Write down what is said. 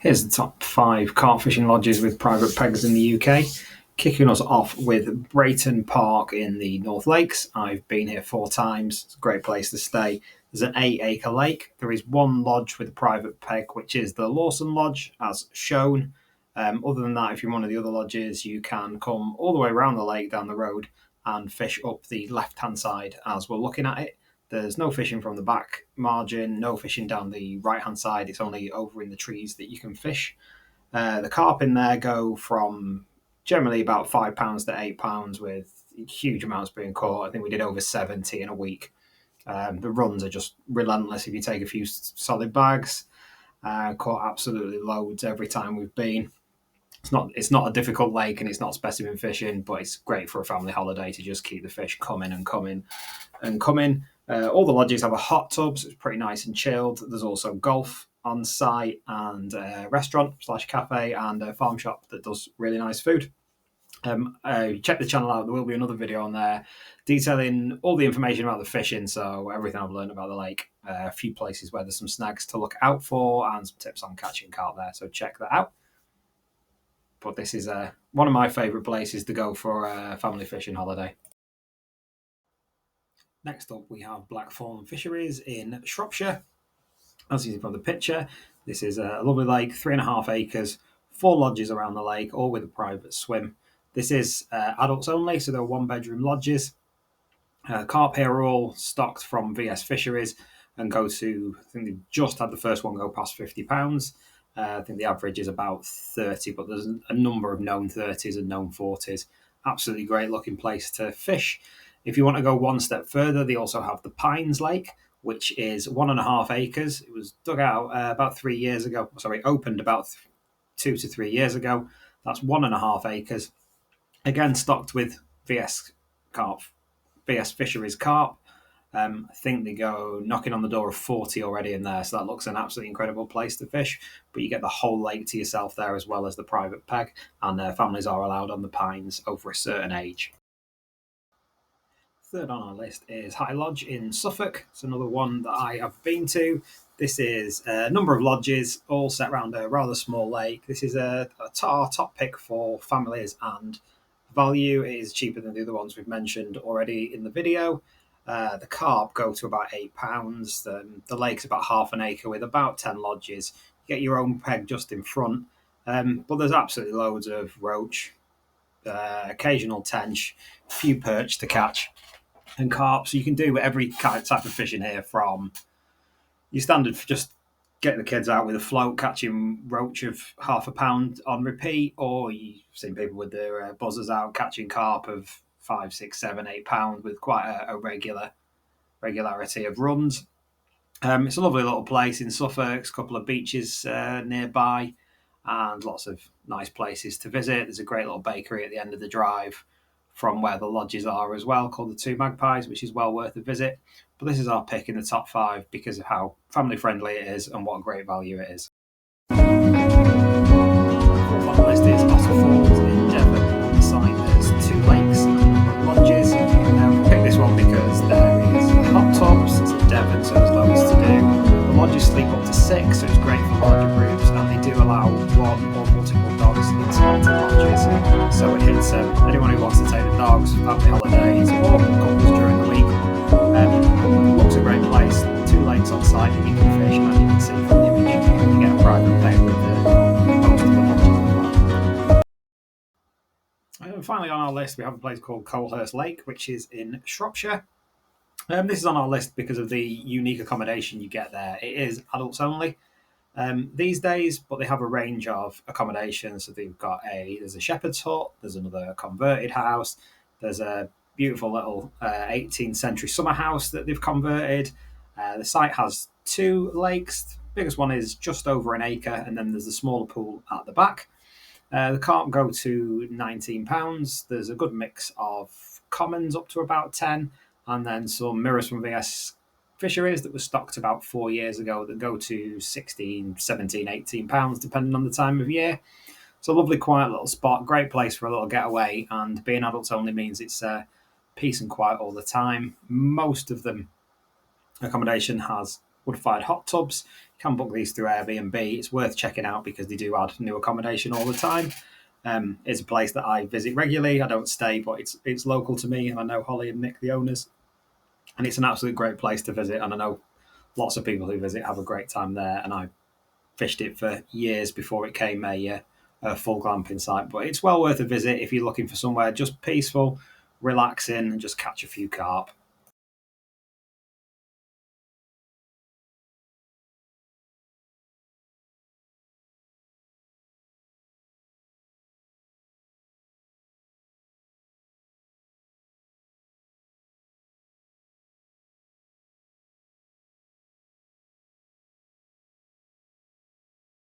Here's the top 5 carp fishing lodges with private pegs in the UK. Kicking us off with Brayton Park in the North Lakes. I've been here 4 times. It's a great place to stay. There's an 8-acre lake. There is one lodge with a private peg, which is the Lawson Lodge, as shown. Other than that, if you're in one of the other lodges, you can come all the way around the lake down the road and fish up the left-hand side as we're looking at it. There's no fishing from the back margin, no fishing down the right-hand side. It's only over in the trees that you can fish. The carp in there go from generally about £5 to £8 with huge amounts being caught. I think we did over 70 in a week. The runs are just relentless if you take a few solid bags. Caught absolutely loads every time we've been. It's not a difficult lake and it's not specimen fishing, but it's great for a family holiday to just keep the fish coming and coming and coming. All the lodges have a hot tub, so it's pretty nice and chilled. There's also golf on site and a restaurant / cafe and a farm shop that does really nice food. Check the channel out. There will be another video on there detailing all the information about the fishing, so everything I've learned about the lake, a few places where there's some snags to look out for and some tips on catching carp there, so check that out. But this is one of my favourite places to go for a family fishing holiday. Next up, we have Blackthorn Fisheries in Shropshire. As you see from the picture, this is a lovely lake, 3.5 acres, 4 lodges around the lake, all with a private swim. This is adults only, so they're 1-bedroom lodges. Carp here are all stocked from VS Fisheries and go to, I think they just had the first one go past £50. I think the average is about 30, but there's a number of known 30s and known 40s. Absolutely great looking place to fish. If you want to go one step further, they also have the Pines Lake, which is 1.5 acres. It was dug out about 3 years ago. Opened about 2 to 3 years ago. That's 1.5 acres. Again, stocked with VS Fisheries carp. I think they go knocking on the door of 40 already in there, so that looks an absolutely incredible place to fish. But you get the whole lake to yourself there, as well as the private peg, and families are allowed on the Pines over a certain age. Third on our list is High Lodge in Suffolk. It's another one that I have been to. This is a number of lodges, all set around a rather small lake. This is a top pick for families and value. It is cheaper than the other ones we've mentioned already in the video. The carp go to about £8. The lake's about half an acre with about 10 lodges. You get your own peg just in front, but there's absolutely loads of roach, occasional tench, a few perch to catch, and carp. So you can do every type of fishing here, from your standard for just getting the kids out with a float, catching roach of half a pound on repeat, or you've seen people with their buzzers out catching carp of 5, 6, 7, £8 with quite a regularity of runs. It's a lovely little place in Suffolk, a couple of beaches nearby, and lots of nice places to visit. There's a great little bakery at the end of the drive from where the lodges are as well, called the Two Magpies, which is well worth a visit. But this is our pick in the top 5 because of how family friendly it is and what great value it is. Fourth on the list is Otter Falls in Devon. On the side there's 2 lakes and lodges. We picked this one because there is hot tubs. It's in Devon, so there's loads to do. The lodges sleep up to 6, so it's great for larger groups, and they do allow 1 or multiple dogs into the lodges. So it hits anyone who wants to take the dogs, family holidays, or couples during the week. Looks a great place. 2 lakes on site that you can fish, and you can see from the image you get a private peg with most of the lodges. And finally on our list we have a place called Colehurst Lake, which is in Shropshire. This is on our list because of the unique accommodation you get there. It is adults only these days, but they have a range of accommodations. So they've got there's a shepherd's hut, there's another converted house, there's a beautiful little 18th century summer house that they've converted. The site has 2 lakes. The biggest one is just over an acre, and then there's a smaller pool at the back. The carp go to £19. There's a good mix of commons up to about 10, and then some mirrors from VS Fisheries that was stocked about 4 years ago that go to £16, £17, £18, depending on the time of year. It's a lovely, quiet little spot, great place for a little getaway, and being adults only means it's peace and quiet all the time. Most of them accommodation has wood-fired hot tubs. You can book these through Airbnb. It's worth checking out because they do add new accommodation all the time. It's a place that I visit regularly. I don't stay, but it's local to me, and I know Holly and Nick, the owners, and it's an absolute great place to visit. And I know lots of people who visit have a great time there. And I fished it for years before it came a full glamping site. But it's well worth a visit if you're looking for somewhere just peaceful, relaxing, and just catch a few carp.